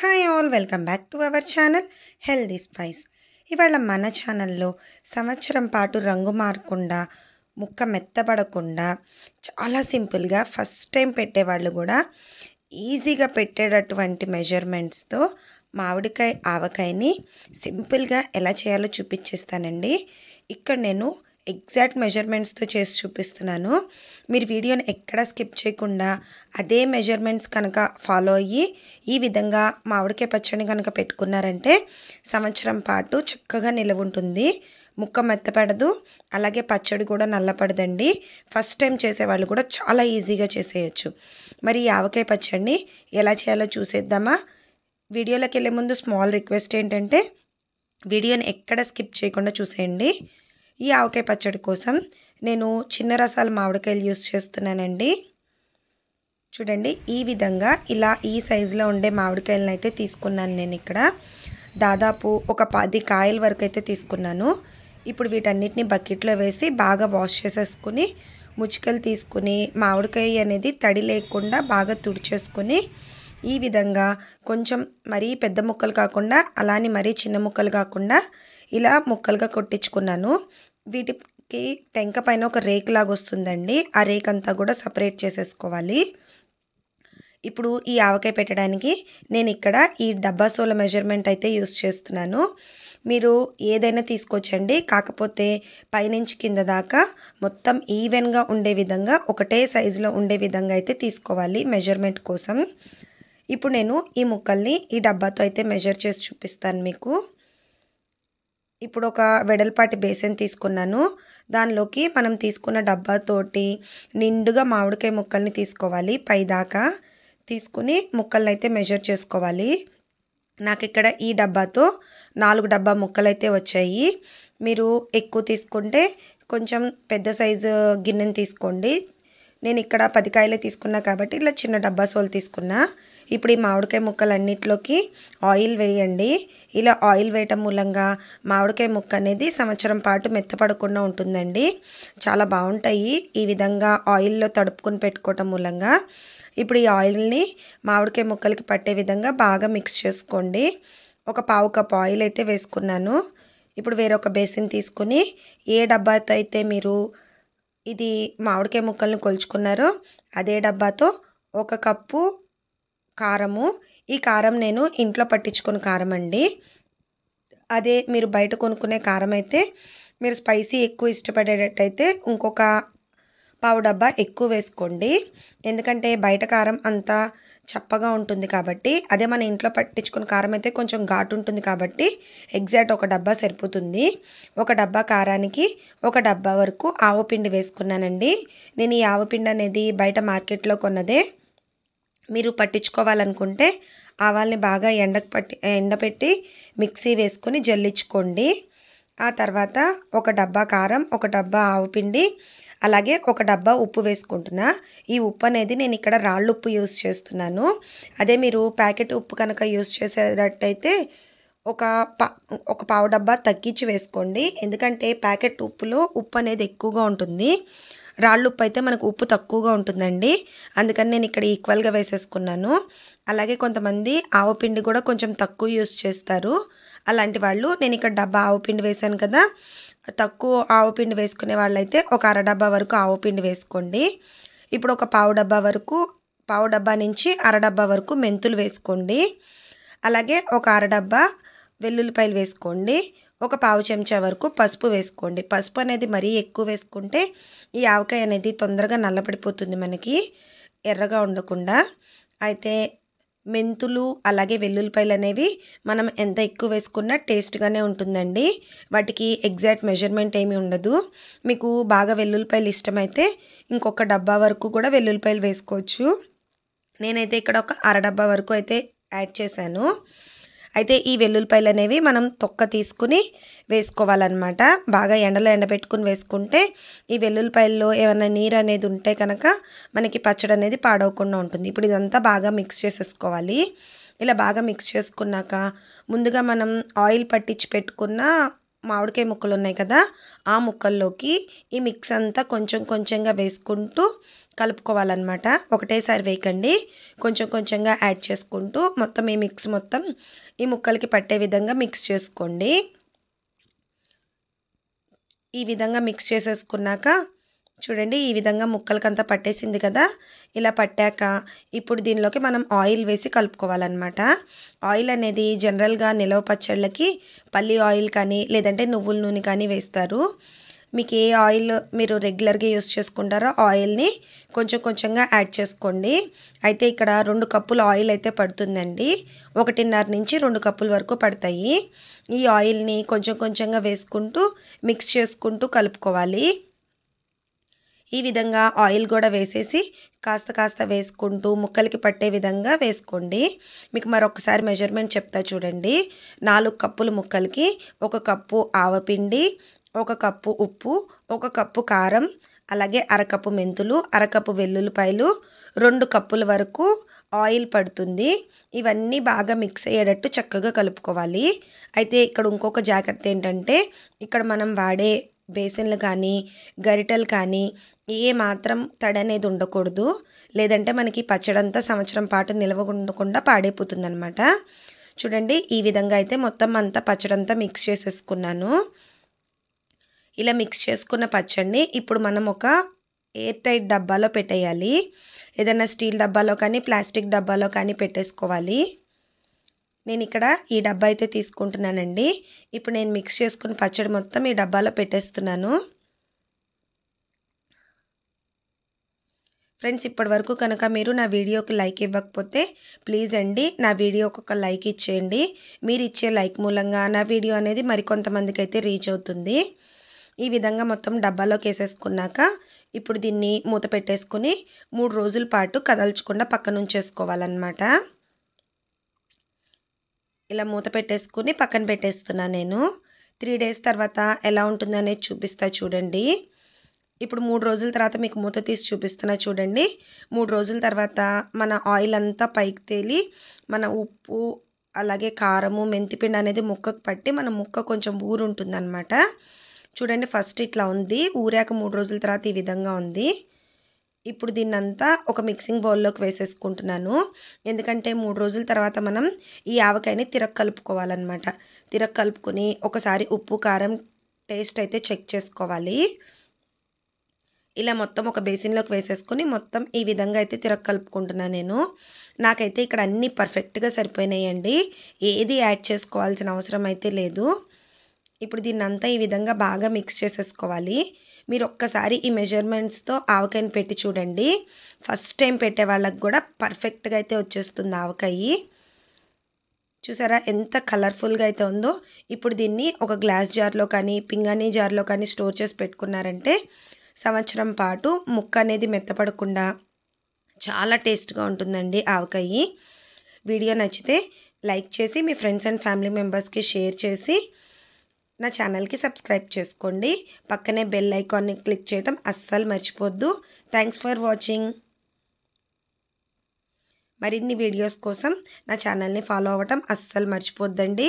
Hi all welcome back to our channel healthy spice. ఇవాళ మన ఛానల్లో సంవత్సరం పాటు రంగు మారకుండా ముక్క మెత్తబడకుండా చాలా సింపుల్గా ఫస్ట్ టైం పెట్టేవాళ్ళు కూడా ఈజీగా పెట్టేటటువంటి మెజర్మెంట్స్తో మామిడికాయ ఆవకాయని సింపుల్గా ఎలా చేయాలో చూపించేస్తానండి. ఇక్కడ నేను ఎగ్జాక్ట్ మెజర్మెంట్స్తో చేసి చూపిస్తున్నాను. మీరు వీడియోని ఎక్కడ స్కిప్ చేయకుండా అదే మెజర్మెంట్స్ కనుక ఫాలో అయ్యి ఈ విధంగా మామిడికాయ పచ్చడిని కనుక పెట్టుకున్నారంటే సంవత్సరం పాటు చక్కగా నిలవ ఉంటుంది, ముక్క మెత్తపడదు, అలాగే పచ్చడి కూడా నల్లపడదండి. ఫస్ట్ టైం చేసేవాళ్ళు కూడా చాలా ఈజీగా చేసేయచ్చు. మరి ఈ ఆవకాయ పచ్చడిని ఎలా చేయాలో చూసేద్దామా? వీడియోలోకి వెళ్ళే ముందు స్మాల్ రిక్వెస్ట్ ఏంటంటే వీడియోని ఎక్కడ స్కిప్ చేయకుండా చూసేయండి. ఈ ఆవకాయ పచ్చడి కోసం నేను చిన్న రసాల మామిడికాయలు యూస్ చేస్తున్నానండి. చూడండి, ఈ విధంగా ఇలా ఈ సైజులో ఉండే మామిడికాయలను అయితే తీసుకున్నాను. నేను ఇక్కడ దాదాపు ఒక 10 కాయల వరకు అయితే తీసుకున్నాను. ఇప్పుడు వీటన్నిటిని బకెట్లో వేసి బాగా వాష్ చేసేసుకుని ముచ్చికలు తీసుకుని మామిడికాయ అనేది తడి లేకుండా బాగా తుడిచేసుకుని ఈ విధంగా కొంచెం మరీ పెద్ద ముక్కలు కాకుండా అలానే మరీ చిన్న ముక్కలు కాకుండా ఇలా ముక్కలుగా కొట్టించుకున్నాను. వీటికి టెంక పైన ఒక రేకు లాగా వస్తుందండి. ఆ రేక్ అంతా కూడా సపరేట్ చేసేసుకోవాలి. ఇప్పుడు ఈ ఆవకాయ పెట్టడానికి నేను ఇక్కడ ఈ డబ్బా సోల మెజర్మెంట్ అయితే యూస్ చేస్తున్నాను. మీరు ఏదైనా తీసుకోవచ్చండి, కాకపోతే పైనుంచి కింద దాకా మొత్తం ఈవెన్గా ఉండే విధంగా ఒకటే సైజులో ఉండే విధంగా అయితే తీసుకోవాలి మెజర్మెంట్ కోసం. ఇప్పుడు నేను ఈ ముక్కల్ని ఈ డబ్బాతో అయితే మెజర్ చేసి చూపిస్తాను మీకు. ఇప్పుడు ఒక వెడల్పాటి బేసన్ తీసుకున్నాను. దానిలోకి మనం తీసుకున్న డబ్బాతోటి నిండుగా మామిడికాయ ముక్కల్ని తీసుకోవాలి. పైదాకా తీసుకుని ముక్కల్ని అయితే మెజర్ చేసుకోవాలి. నాకు ఇక్కడ ఈ డబ్బాతో 4 డబ్బా ముక్కలు అయితే వచ్చాయి. మీరు ఎక్కువ తీసుకుంటే కొంచెం పెద్ద సైజు గిన్నెని తీసుకోండి. నేను ఇక్కడ 10 కాయలే తీసుకున్నా కాబట్టి ఇలా చిన్న డబ్బా సోలు తీసుకున్నా. ఇప్పుడు ఈ మామిడికాయ ముక్కలన్నిటిలోకి ఆయిల్ వేయండి. ఇలా ఆయిల్ వేయటం మూలంగా మామిడికాయ ముక్క అనేది సంవత్సరం పాటు మెత్తపడకుండా ఉంటుందండి. చాలా బాగుంటాయి ఈ విధంగా ఆయిల్లో తడుపుకొని పెట్టుకోవటం మూలంగా. ఇప్పుడు ఈ ఆయిల్ని మామిడికాయ ముక్కలకి పట్టే విధంగా బాగా మిక్స్ చేసుకోండి. ఒక 1/2 కప్ ఆయిల్ అయితే వేసుకున్నాను. ఇప్పుడు వేరొక బేసిన్ తీసుకుని ఏ డబ్బాతో అయితే మీరు ఇది మామిడికాయ ముక్కలను కొలుచుకున్నారో అదే డబ్బాతో 1 కప్పు కారము. ఈ కారం నేను ఇంట్లో పట్టించుకున్న కారం అండి. అదే మీరు బయట కొనుక్కునే కారం అయితే మీరు స్పైసీ ఎక్కువ ఇష్టపడేటట్టయితే ఇంకొక 1/2 డబ్బా ఎక్కువ వేసుకోండి. ఎందుకంటే బయట కారం అంతా చప్పగా ఉంటుంది కాబట్టి, అదే మన ఇంట్లో పట్టించుకున్న కారం అయితే కొంచెం ఘాటు ఉంటుంది కాబట్టి ఎగ్జాక్ట్ 1 డబ్బా సరిపోతుంది. 1 డబ్బా కారానికి 1 డబ్బా వరకు ఆవపిండి వేసుకున్నానండి. నేను ఈ ఆవపిండి అనేది బయట మార్కెట్లో కొన్నదే. మీరు పట్టించుకోవాలనుకుంటే ఆవాల్ని బాగా ఎండపెట్టి మిక్సీ వేసుకొని జల్లించుకోండి. ఆ తర్వాత 1 డబ్బా కారం, 1 డబ్బా ఆవపిండి, అలాగే 1 డబ్బా ఉప్పు వేసుకుంటున్నా. ఈ ఉప్పు అనేది నేను ఇక్కడ రాళ్ళు ఉప్పు యూస్ చేస్తున్నాను. అదే మీరు ప్యాకెట్ ఉప్పు కనుక యూస్ చేసేటట్టయితే ఒక 1/2 డబ్బా తగ్గించి వేసుకోండి. ఎందుకంటే ప్యాకెట్ ఉప్పులో ఉప్పు అనేది ఎక్కువగా ఉంటుంది, రాళ్ళు ఉప్పు అయితే మనకు ఉప్పు తక్కువగా ఉంటుందండి. అందుకని నేను ఇక్కడ ఈక్వల్గా వేసేసుకున్నాను. అలాగే కొంతమంది ఆవపిండి కూడా కొంచెం తక్కువ యూస్ చేస్తారు. అలాంటి వాళ్ళు నేను ఇక్కడ డబ్బా ఆవపిండి వేసాను కదా, తక్కువ ఆవపిండి వేసుకునే వాళ్ళైతే ఒక 1/2 డబ్బా వరకు ఆవపిండి వేసుకోండి. ఇప్పుడు ఒక 1/2 డబ్బా వరకు, 1/2 డబ్బా నుంచి 1/2 డబ్బా వరకు మెంతులు వేసుకోండి. అలాగే ఒక 1/2 డబ్బా వెల్లుల్లిపాయలు వేసుకోండి. ఒక 1/2 చెంచా వరకు పసుపు వేసుకోండి. పసుపు అనేది మరీ ఎక్కువ వేసుకుంటే ఈ ఆవకాయ అనేది తొందరగా నల్లపడిపోతుంది మనకి, ఎర్రగా ఉండకుండా. అయితే మెంతులు అలాగే వెల్లుల్లిపాయలు అనేవి మనం ఎంత ఎక్కువ వేసుకున్నా టేస్ట్గానే ఉంటుందండి. వాటికి ఎగ్జాక్ట్ మెజర్మెంట్ ఏమీ ఉండదు. మీకు బాగా వెల్లుల్లిపాయలు ఇష్టమైతే ఇంకొక డబ్బా వరకు కూడా వెల్లుల్లిపాయలు వేసుకోవచ్చు. నేనైతే ఇక్కడ ఒక 1/2 డబ్బా వరకు అయితే యాడ్ చేశాను. అయితే ఈ వెల్లుల్లిపాయలు అనేవి మనం తొక్క తీసుకుని వేసుకోవాలన్నమాట. బాగా ఎండలో ఎండబెట్టుకుని వేసుకుంటే ఈ వెల్లుల్లిపాయల్లో ఏమైనా నీరు అనేది ఉంటే కనుక మనకి పచ్చడి అనేది పాడవకుండా ఉంటుంది. ఇప్పుడు ఇదంతా బాగా మిక్స్ చేసేసుకోవాలి. ఇలా బాగా మిక్స్ చేసుకున్నాక ముందుగా మనం ఆయిల్ పట్టించి పెట్టుకున్న మామిడికాయ ముక్కలు ఉన్నాయి కదా, ఆ ముక్కల్లోకి ఈ మిక్స్ అంతా కొంచెం కొంచెంగా వేసుకుంటూ కలుపుకోవాలన్నమాట. ఒకటేసారి వేయకండి, కొంచెం కొంచెంగా యాడ్ చేసుకుంటూ మొత్తం ఈ మిక్స్ మొత్తం ఈ ముక్కలకి పట్టే విధంగా మిక్స్ చేసుకోండి. ఈ విధంగా మిక్స్ చేసేసుకున్నాక చూడండి, ఈ విధంగా ముక్కలకంతా పట్టేసింది కదా. ఇలా పట్టాక ఇప్పుడు దీనిలోకి మనం ఆయిల్ వేసి కలుపుకోవాలన్నమాట. ఆయిల్ అనేది జనరల్గా నిలవ పచ్చళ్ళకి పల్లి ఆయిల్ కానీ లేదంటే నువ్వుల నూనె కానీ వేస్తారు. మీకు ఏ ఆయిల్ మీరు రెగ్యులర్గా యూస్ చేసుకుంటారో ఆయిల్ని కొంచెం కొంచెంగా యాడ్ చేసుకోండి. అయితే ఇక్కడ 2 కప్పులు ఆయిల్ అయితే పడుతుందండి. 1.5 నుంచి 2 కప్పుల వరకు పడతాయి. ఈ ఆయిల్ని కొంచెం కొంచెంగా వేసుకుంటూ మిక్స్ చేసుకుంటూ కలుపుకోవాలి. ఈ విధంగా ఆయిల్ కూడా వేసేసి కాస్త కాస్త వేసుకుంటూ ముక్కలకి పట్టే విధంగా వేసుకోండి. మీకు మరొకసారి మెజర్మెంట్ చెప్తా చూడండి. 4 కప్పుల ముక్కలకి 1 కప్పు ఆవపిండి, 1 కప్పు ఉప్పు, 1 కప్పు కారం, అలాగే అరకప్పు మెంతులు, అరకప్పు వెల్లుల్లిపాయలు, 2 కప్పుల వరకు ఆయిల్ పడుతుంది. ఇవన్నీ బాగా మిక్స్ అయ్యేటట్టు చక్కగా కలుపుకోవాలి. అయితే ఇక్కడ ఇంకొక జాగ్రత్త ఏంటంటే, ఇక్కడ మనం వాడే బేసిన్లు కానీ గరిటెలు కానీ ఏ మాత్రం తడి అనేది ఉండకూడదు. లేదంటే మనకి పచ్చడంతా సంవత్సరం పాటు నిల్వ ఉండకుండా పాడైపోతుంది అనమాట. చూడండి, ఈ విధంగా అయితే మొత్తం అంతా పచ్చడంతా మిక్స్ చేసేసుకున్నాను. ఇలా మిక్స్ చేసుకున్న పచ్చడిని ఇప్పుడు మనం ఒక ఎయిర్ టైట్ డబ్బాలో పెట్టేయాలి. ఏదైనా స్టీల్ డబ్బాలో కానీ ప్లాస్టిక్ డబ్బాలో కానీ పెట్టేసుకోవాలి. నేను ఇక్కడ ఈ డబ్బా అయితే తీసుకుంటున్నానండి. ఇప్పుడు నేను మిక్స్ చేసుకున్న పచ్చడి మొత్తం ఈ డబ్బాలో పెట్టేస్తున్నాను. ఫ్రెండ్స్, ఇప్పటి వరకు కనుక మీరు నా వీడియోకి లైక్ ఇవ్వకపోతే ప్లీజ్ అండి నా వీడియోకి ఒక లైక్ ఇచ్చేయండి. మీరు ఇచ్చే లైక్ మూలంగా నా వీడియో అనేది మరికొంతమందికి అయితే రీచ్ అవుతుంది. ఈ విధంగా మొత్తం డబ్బాలోకి వేసేసుకున్నాక ఇప్పుడు దీన్ని మూత పెట్టేసుకుని 3 రోజుల పాటు కదల్చకుండా పక్కన ఉంచేసుకోవాలన్నమాట. ఇలా మూత పెట్టేసుకుని పక్కన పెట్టేస్తున్నాను నేను. 3 డేస్ తర్వాత ఎలా ఉంటుందనేది చూపిస్తా చూడండి. ఇప్పుడు 3 రోజుల తర్వాత మీకు మూత తీసి చూపిస్తున్నా చూడండి. 3 రోజుల తర్వాత మన ఆయిల్ అంతా పైకి తేలి మన ఉప్పు అలాగే కారము మెంతిపిండి అనేది ముక్కకు పట్టి మన ముక్క కొంచెం ఊరుంటుందన్నమాట. చూడండి, ఫస్ట్ ఇట్లా ఉంది, ఊరాక 3 రోజుల తర్వాత ఈ విధంగా ఉంది. ఇప్పుడు దీన్నంతా ఒక మిక్సింగ్ బౌల్లోకి వేసేసుకుంటున్నాను. ఎందుకంటే 3 రోజుల తర్వాత మనం ఈ ఆవకాయని కలుపుకోవాలన్నమాట. కలుపుకొని ఒకసారి ఉప్పు కారం టేస్ట్ అయితే చెక్ చేసుకోవాలి. ఇలా మొత్తం ఒక బేసిన్లోకి వేసేసుకొని మొత్తం ఈ విధంగా అయితే కలుపుకుంటున్నాను నేను. నాకైతే ఇక్కడ అన్నీ పర్ఫెక్ట్గా సరిపోయినాయండి. ఏది యాడ్ చేసుకోవాల్సిన అవసరం అయితే లేదు. ఇప్పుడు దీన్నంతా ఈ విధంగా బాగా మిక్స్ చేసేసుకోవాలి. మీరు ఒక్కసారి ఈ మెజర్మెంట్స్తో ఆవకాయని పెట్టి చూడండి. ఫస్ట్ టైం పెట్టే వాళ్ళకి కూడా పర్ఫెక్ట్గా అయితే వచ్చేస్తుంది ఆవకాయ. చూసారా ఎంత కలర్ఫుల్గా అయితే ఉందో. ఇప్పుడు దీన్ని ఒక గ్లాస్ జార్లో కానీ పింగాణీ జార్లో కానీ స్టోర్ చేసి పెట్టుకున్నారంటే సంవత్సరం పాటు ముక్క అనేది మెత్తపడకుండా చాలా టేస్ట్గా ఉంటుందండి ఆవకాయ. వీడియో నచ్చితే లైక్ చేసి మీ ఫ్రెండ్స్ అండ్ ఫ్యామిలీ మెంబర్స్కి షేర్ చేసి నా ఛానల్కి సబ్స్క్రైబ్ చేసుకోండి. పక్కనే బెల్ ఐకాన్ని క్లిక్ చేయడం అస్సలు మర్చిపోద్దు. Thanks for watching. మరిన్ని వీడియోస్ కోసం నా ఛానల్ని ఫాలో అవ్వటం అస్సలు మర్చిపోద్దండి.